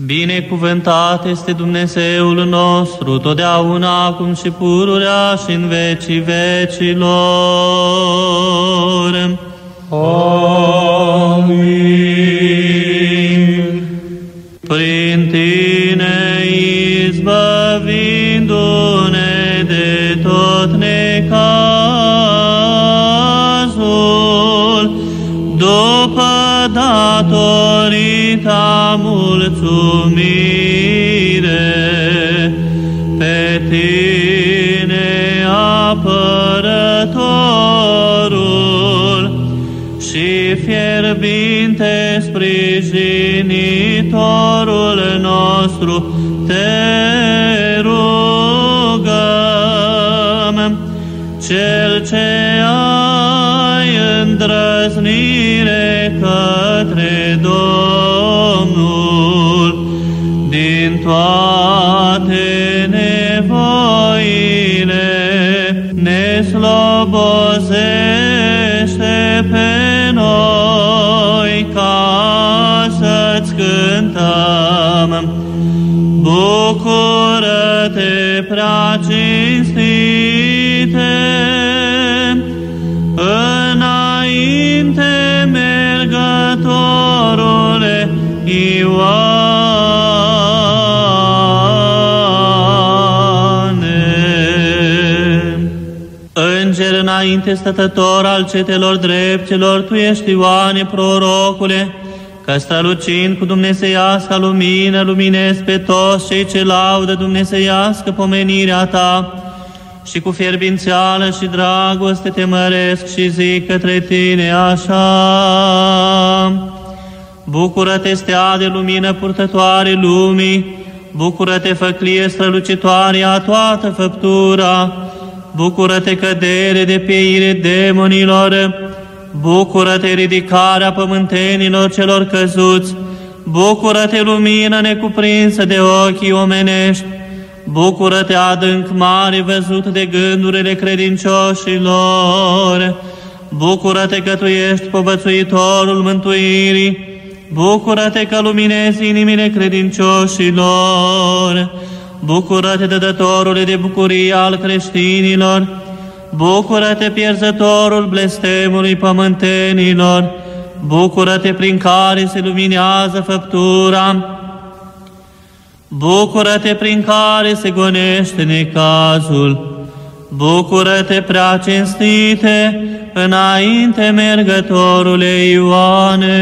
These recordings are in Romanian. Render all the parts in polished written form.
Binecuvântat este Dumnezeul nostru, totdeauna, acum și pururea și în vecii vecilor. Amin. Prin Tine, izbăvindu-ne de tot necazul, după datorita mulțumire, pe Tine, apărătorul și fierbinte sprijinitorul nostru, te rugăm. Cel ce ai îndrăznire către Domnul din toate nevoile, ne slobozește pe noi ca să-ți cântăm. Bucură-te, prea cinstite, înainte mergătorule Ioane. Înger înainte stătător al cetelor dreptilor, tu ești, Ioane, prorocule, că strălucind cu dumnezeiasca lumină, luminezi pe toți cei ce laudă dumnezeiască pomenirea ta și cu fierbințeală și dragoste te măresc și zic către tine așa. Bucură-te, stea de lumină purtătoare lumii, bucură-te, făclie strălucitoare a toată făptura, bucură-te, cădere de pieire demonilor, bucură-te, ridicarea pământenilor celor căzuți, bucură-te, lumină necuprinsă de ochii omenești, bucură-te, adânc mare văzut de gândurile credincioșilor, bucură-te că tu ești povățuitorul mântuirii, bucură-te că luminezi inimile credincioșilor, bucură-te, dădătorule de bucurie al creștinilor, bucură-te, pierzătorul blestemului pământenilor, bucură-te, prin care se luminează făptura, bucură-te, prin care se gonește necazul, bucură-te, prea cinstite, înainte mergătorule Ioane.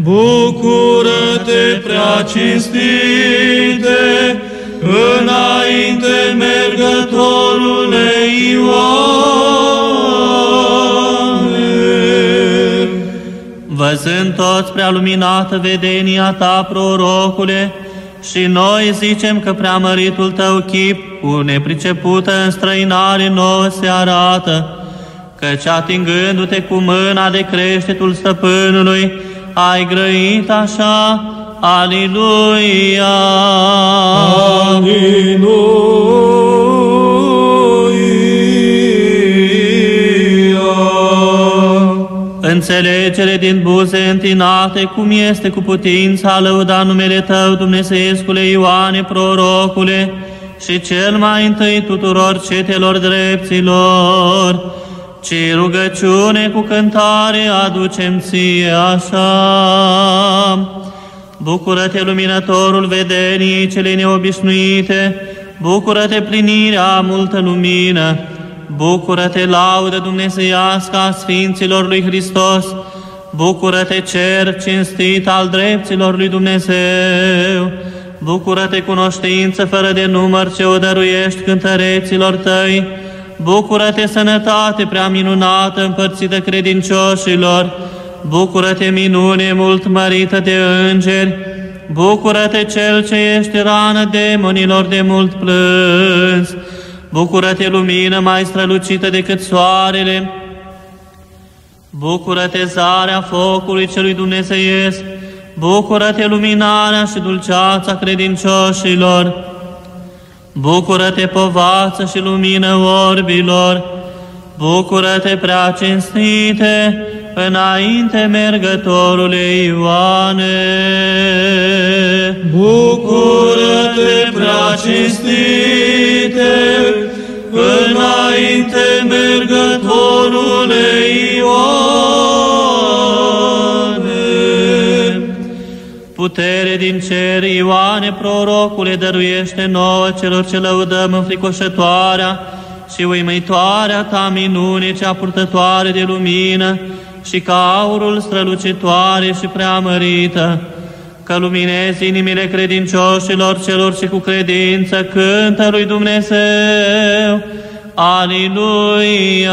Bucură-te, prea cinstite, înainte mergătorule Ioane. Văzând toți prea luminată vedenia ta, prorocule, și noi zicem că preamăritul tău chip, cu nepricepută înstrăinare nouă se arată, căci atingându-te cu mâna de creștetul stăpânului, ai grăit așa, Aliluia! Înțelegere din buze întinate, cum este cu putința a lăuda numele Tău, Dumnezeescule Ioane, prorocule, și cel mai întâi tuturor cetelor dreptilor, ci rugăciune cu cântare aducem Ție așa. Bucură-te, luminătorul vedeniei cele neobișnuite, bucură-te, plinirea multă lumină, bucură-te, laudă dumnezeiască a Sfinților lui Hristos, bucură-te, cer cinstit al dreptilor lui Dumnezeu, bucură-te, cunoștință fără de număr ce o dăruiești cântăreților tăi, bucură-te, sănătate prea minunată împărțită credincioșilor, bucură-te, minune mult mărită de îngeri, bucură-te, cel ce ești rană demonilor de mult plâns, bucură-te, lumină mai strălucită decât soarele, bucură-te, zarea focului celui dumnezeiesc, bucură-te, luminarea și dulceața credincioșilor, bucură-te, povață și lumină orbilor, bucură-te, prea cinstite, înainte mergătorule Ioane. Bucură-te, prea cinstite, înainte mergătorule Ioane. Putere din cer, Ioane, prorocule, dăruiește nouă celor ce lăudăm înfricoșătoarea și uimitoarea ta minune cea purtătoare de lumină și ca aurul strălucitoare și preamărită, că luminezi inimile credincioșilor celor ce cu credință cântă lui Dumnezeu. Aliluia!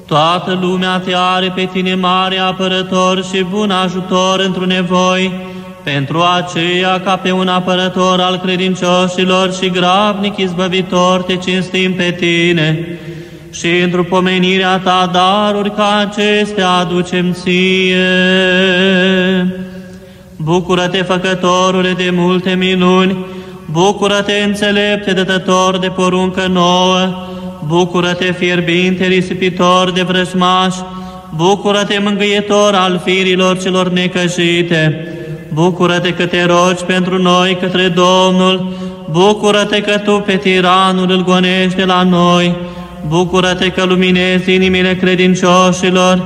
Toată lumea te are pe tine mare apărător și bun ajutor într-o nevoi, pentru aceea ca pe un apărător al credincioșilor și grabnic izbăvitor te cinstim pe tine și într-o pomenirea ta daruri ca acestea aducem ție. Bucură-te, făcătorule de multe minuni, bucură-te, înțelepte, dătător de poruncă nouă, bucură-te, fierbinte, risipitor de vrăjmași, bucură-te, mângâietor al firilor celor necăjite, bucură-te că te rogi pentru noi către Domnul, bucură-te că tu pe tiranul îl gonești de la noi, bucură-te că luminezi inimile credincioșilor,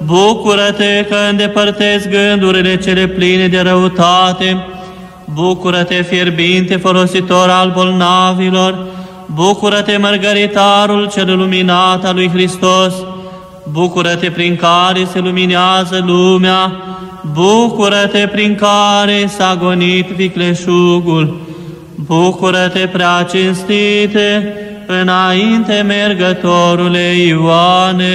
bucură-te că îndepărtezi gândurile cele pline de răutate, bucură-te, fierbinte, folositor al bolnavilor, bucură-te, mărgăritarul cel luminat al lui Hristos, bucură-te prin care se luminează lumea, bucură-te prin care s-a gonit vicleșugul, bucură-te, prea cinstite, înainte mergătorule Ioane.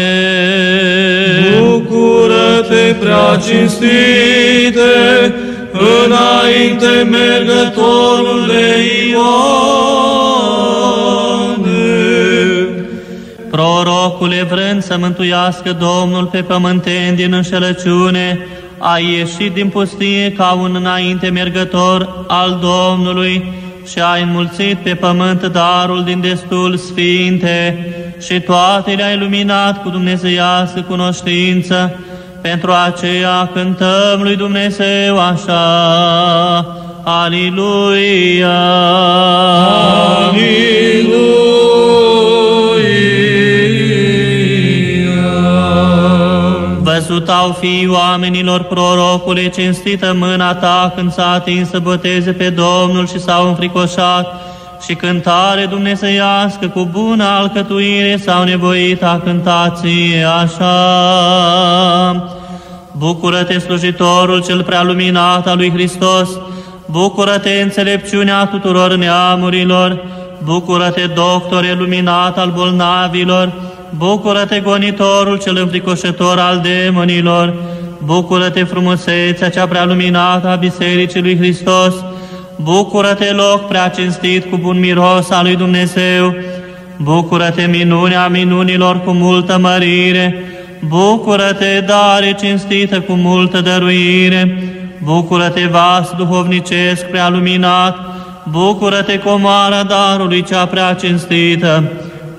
Bucură-te, prea cinstite, înainte mergătorule Ioane. Prorocule, vrând să mântuiască Domnul pe pământeni din înșelăciune, ai ieșit din pustie ca un înainte mergător al Domnului și ai înmulțit pe pământ darul din destul sfinte și toate le-ai luminat cu dumnezeiască cunoștință. Pentru aceea cântăm lui Dumnezeu așa: Aliluia! Aliluia! Văzut au fiii oamenilor, prorocule, cinstită mâna ta când s-a atins să boteze pe Domnul și s-au înfricoșat, și cântare dumnezeiască cu bună alcătuire s-au nevoit a cânta ție așa. Bucură-te, slujitorul cel prea luminat al lui Hristos, bucură-te, înțelepciunea tuturor neamurilor, bucură-te, doctore luminat al bolnavilor, bucură-te, gonitorul cel înfricoșător al demonilor, bucură-te, frumusețea cea prea luminată a Bisericii lui Hristos, bucură-te, loc prea cinstit cu bun miros al lui Dumnezeu, bucură-te, minunea minunilor cu multă mărire, bucură-te, dare cinstită cu multă dăruire, bucură-te, vas duhovnicesc prea luminat, bucură-te, comoara darului cea prea cinstită,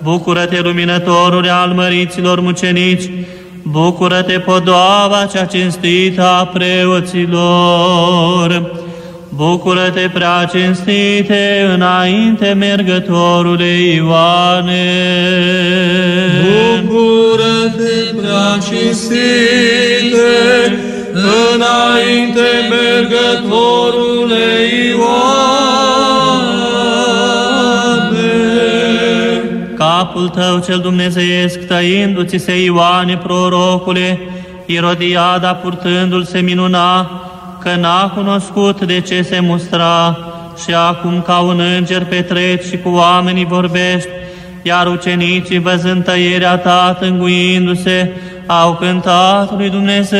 bucură-te, luminătorule al măriților mucenici, bucură-te, podoaba cea cinstită a preoților, bucură-te, prea cinstite, înainte mergătorule Ioane. Bucură-te, prea cinstite, înainte mergătorule Ioane. Capul tău cel dumnezeiesc tăindu-ți se, Ioane, prorocule, Irodiada purtându-l se minuna, că n-a cunoscut de ce se mustra, și acum ca un înger petreci și cu oamenii vorbești, iar ucenicii, văzând tăierea ta, tânguindu-se, au cântat lui Dumnezeu,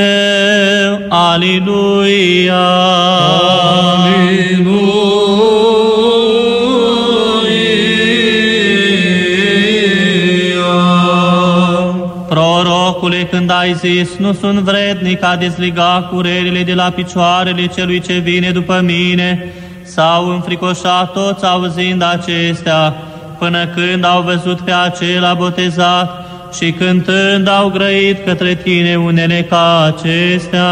Aliluia! Aliluia! Prorocule, când ai zis, nu sunt vrednic a dezlega curerile de la picioarele celui ce vine după mine, s-au înfricoșat toți auzind acestea, până când au văzut pe acela botezat și cântând au grăit către tine unele ca acestea.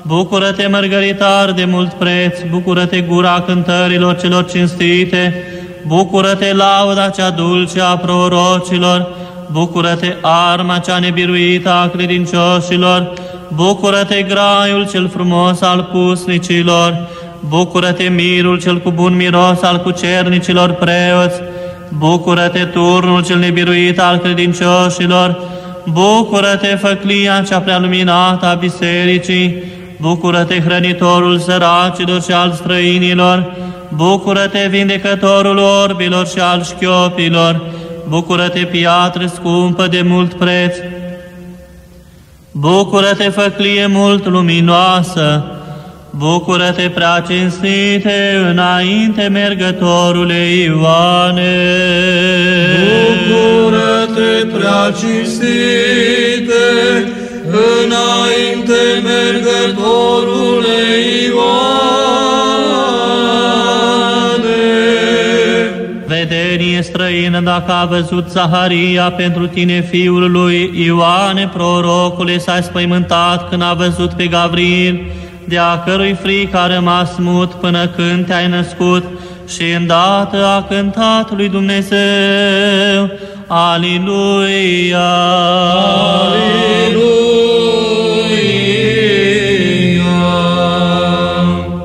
Bucură-te, mărgăritar de mult preț, bucură-te, gura cântărilor celor cinstite, bucură-te, lauda cea dulce a prorocilor, bucură-te, arma cea nebiruită a credincioșilor, bucură-te, graiul cel frumos al pusnicilor, bucură-te, mirul cel cu bun miros al cucernicilor preoți, bucură-te, turnul cel nebiruit al credincioșilor, bucură-te, făclia cea prea luminată a bisericii, bucură-te, hrănitorul săracilor și al străinilor, bucură-te, vindecătorul orbilor și al șchiopilor, bucură-te, piatră scumpă de mult preț, bucură-te, făclie mult luminoasă, bucură-te, prea cinstite înainte mergătorule Ioane. Bucură-te, prea cinstite înainte mergătorule Ioane. Vedenie străină dacă a văzut Zaharia pentru tine fiul lui Ioane, prorocule, s-a spăimântat când a văzut pe Gavril, de a cărui frică a rămas mut până când te-ai născut și îndată a cântat lui Dumnezeu. Aliluia! Aliluia!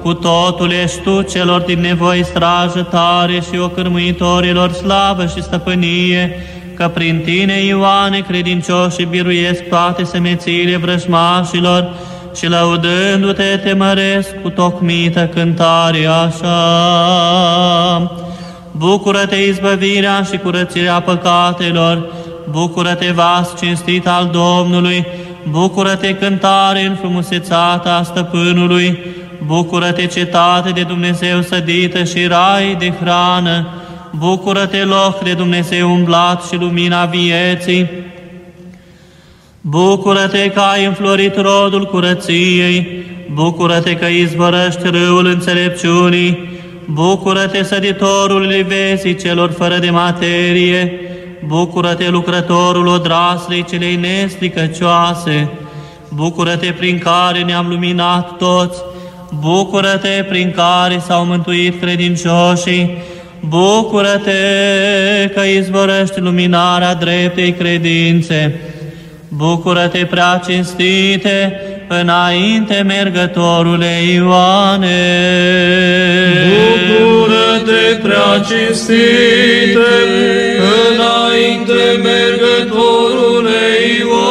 Cu totul ești tu celor din nevoi strajă tare și ocârmuitorilor slavă și stăpânie, că prin tine, Ioane, credincioșii biruiesc toate semețiile vrăjmașilor și lăudându-te te măresc cu tocmită cântare așa. Bucură-te, izbăvirea și curățirea păcatelor, bucură-te, vas cinstit al Domnului, bucură-te, cântare înfrumusețată a Stăpânului, bucură-te, cetate de Dumnezeu sădită și rai de hrană, bucură-te, loc de Dumnezeu umblat și lumina vieții, bucură-te că ai înflorit rodul curăției, bucură-te că izvorăști râul înțelepciunii, bucură-te, săditorul livezii celor fără de materie, bucură-te, lucrătorul odraslei celei nestricăcioase, bucură-te, prin care ne-am luminat toți, bucură-te, prin care s-au mântuit credincioșii, bucură-te că izvorăști luminarea dreptei credințe, bucură-te, prea cinstite înainte mergătorule Ioane. Bucură-te, prea cinstite înainte mergătorule Ioane.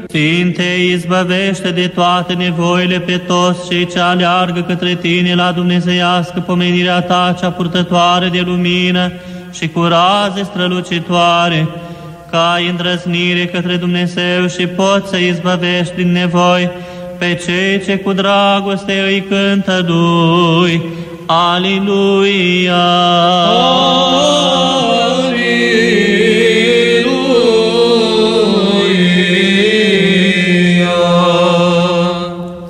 Fiind te izbăvește de toate nevoile pe toți cei ce aleargă către tine la dumnezeiască pomenirea ta cea purtătoare de lumină și cu raze strălucitoare, ca ai îndrăznire către Dumnezeu și poți să izbăvești din nevoi pe cei ce cu dragoste îi cântă Lui. Aliluia!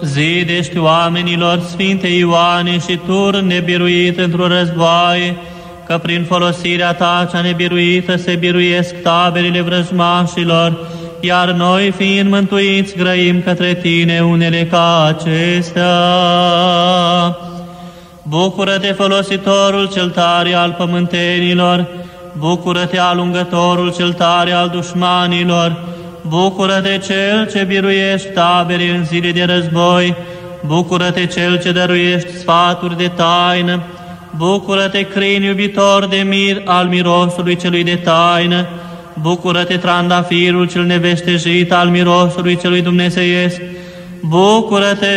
Zidești oamenilor, Sfinte Ioane, și turn nebiruit într-un războaie, că prin folosirea ta cea nebiruită se biruiesc taberele vrăjmașilor, iar noi, fiind mântuiți, grăim către tine unele ca acestea. Bucură-te, folositorul cel tare al pământenilor, bucură-te, alungătorul cel tare al dușmanilor, bucură-te, cel ce biruiești tabere în zile de război, bucură-te, cel ce dăruiești sfaturi de taină, bucură-te, crin iubitor de mir al mirosului celui de taină, bucură-te, trandafirul cel neveștejit al mirosului celui dumnezeiesc, bucură-te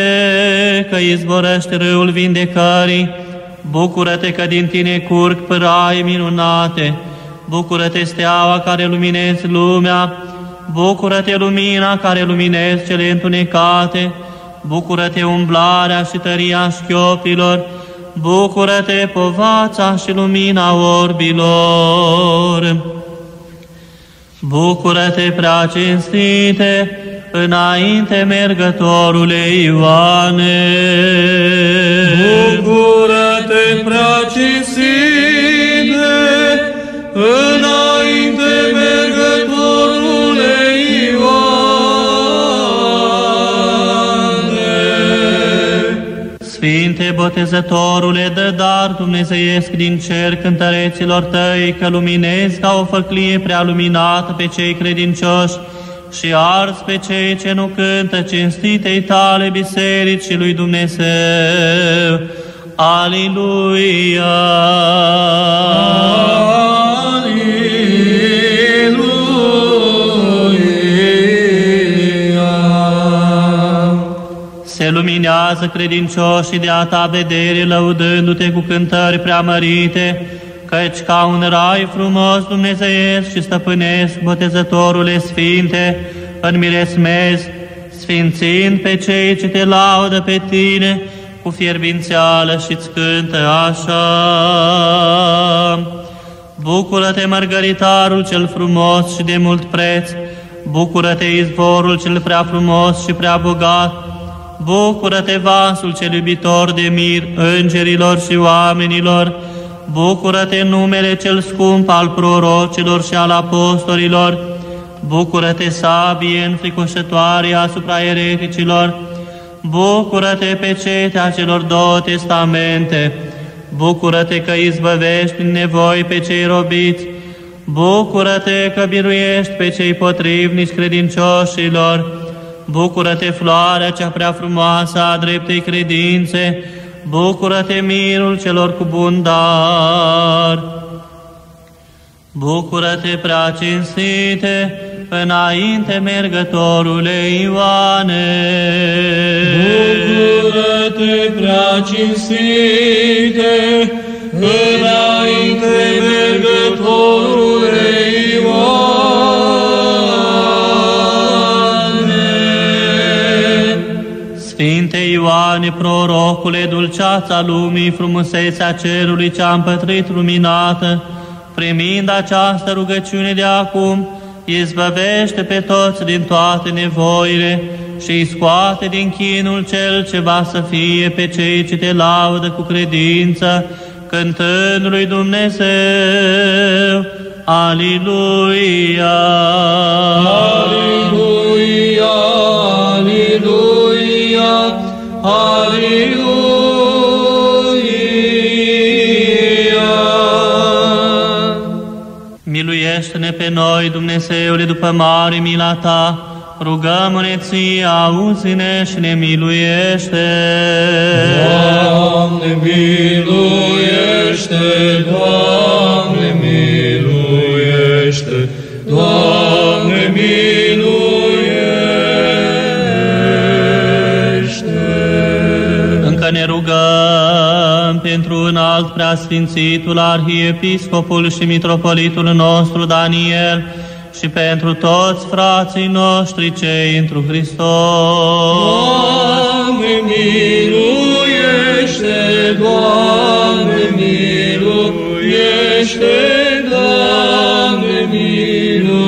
că izvorăști râul vindecării, bucură-te că din tine curg pâraie minunate, bucură-te, steaua care luminezi lumea, bucură-te, lumina care luminezi cele întunecate, bucură-te, umblarea și tăria șchiopilor, Bucură-te, povața și lumina orbilor! Bucură-te, prea cinstite, înainte mergătorule Ioane! Bucură-te, prea cinstite, înainte mergătorule Ioane! Sfinte Botezătorule, dă dar dumnezeiesc din cer cântăreților tăi, că luminezi ca o făclie prea luminată pe cei credincioși și arzi pe cei ce nu cântă cinstitei tale biserici și lui Dumnezeu. Aliluia! Se luminează credincioșii de-a ta vedere, lăudându-te cu cântări preamărite, căci ca un rai frumos dumnezeiesc și stăpânesc, Botezătorule Sfinte, înmiresmezi, sfințind pe cei ce te laudă pe tine cu fierbințeală și-ți cântă așa. Bucură-te, mărgăritarul cel frumos și de mult preț, bucură-te, izvorul cel prea frumos și prea bogat, bucură-te, vasul cel iubitor de mir îngerilor și oamenilor, bucură-te, numele cel scump al prorocilor și al apostolilor, bucură-te, sabie înfricoșătoare asupra ereticilor, bucură-te, pecetea celor două testamente, bucură-te că izbăvești din nevoi pe cei robiți, bucură-te că biruiești pe cei potrivnici credincioșilor, bucură-te, floarea cea prea frumoasă a dreptei credințe, bucură-te, mirul celor cu bun dar. Bucură-te, prea cinstite, înainte mergătorule Ioane. Bucură-te, prea cinstite, înainte mergătorule Ioane. Sfinte Ioane, prorocule, dulceața lumii, frumusețea cerului cea împătrit luminată, primind această rugăciune de acum, izbăvește pe toți din toate nevoile și îi scoate din chinul cel ce va să fie pe cei ce te laudă cu credință, cântând lui Dumnezeu. Aliluia! Aliluia! Aliluia! Aliluia! Miluiește-ne pe noi, Dumnezeule, după mare mila ta, rugăm-ne ție, auzi-ne și ne miluiește. Doamne, miluiește! Doamne, miluiește! Doamne, miluiește! Încă ne rugăm pentru înalt preasfințitul arhiepiscopul și mitropolitul nostru Daniel și pentru toți frații noștri cei întru Hristos. Doamne, miluiește! Doamne, miluiește! Doamne, miluiește!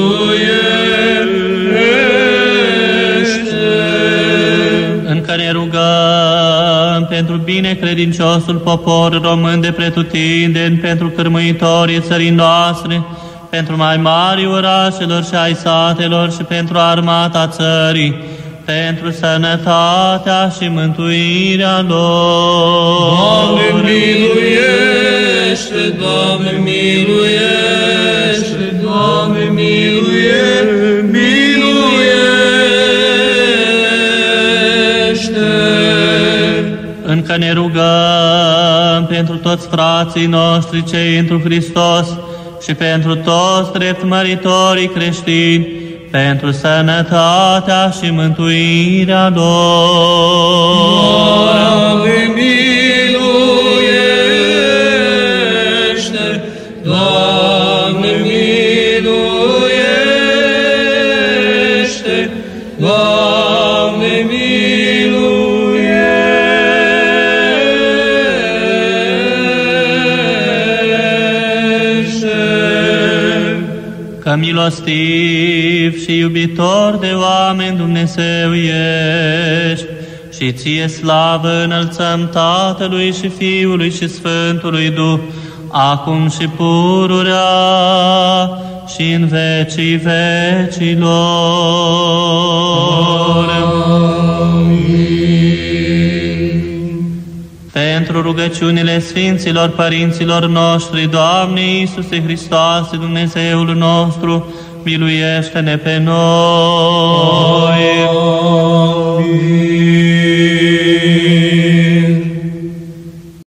Încă ne rugăm pentru binecredinciosul popor român de pretutindeni, pentru cârmuitorii țării noastre, pentru mai mari orașelor și ai satelor și pentru armata țării, pentru sănătatea și mântuirea lor. Doamne, miluiește! Doamne, miluiește! Doamne, miluiește! Miluiește! Încă ne rugăm pentru toți frații noștri cei întru Hristos și pentru toți dreptmăritorii creștini, pentru sănătatea și mântuirea lor. Doamne, miluiește! Doamne, miluiește! Doamne, miluiește! că milostiv și iubitor de oameni Dumnezeu ești, și ție slavă înălțăm Tatălui și Fiului și Sfântului Duh, acum și pururea și în vecii vecilor. Pentru rugăciunile Sfinților Părinților noștri, Doamne Iisuse Hristoase, Dumnezeul nostru, miluiește-ne pe noi. Amin.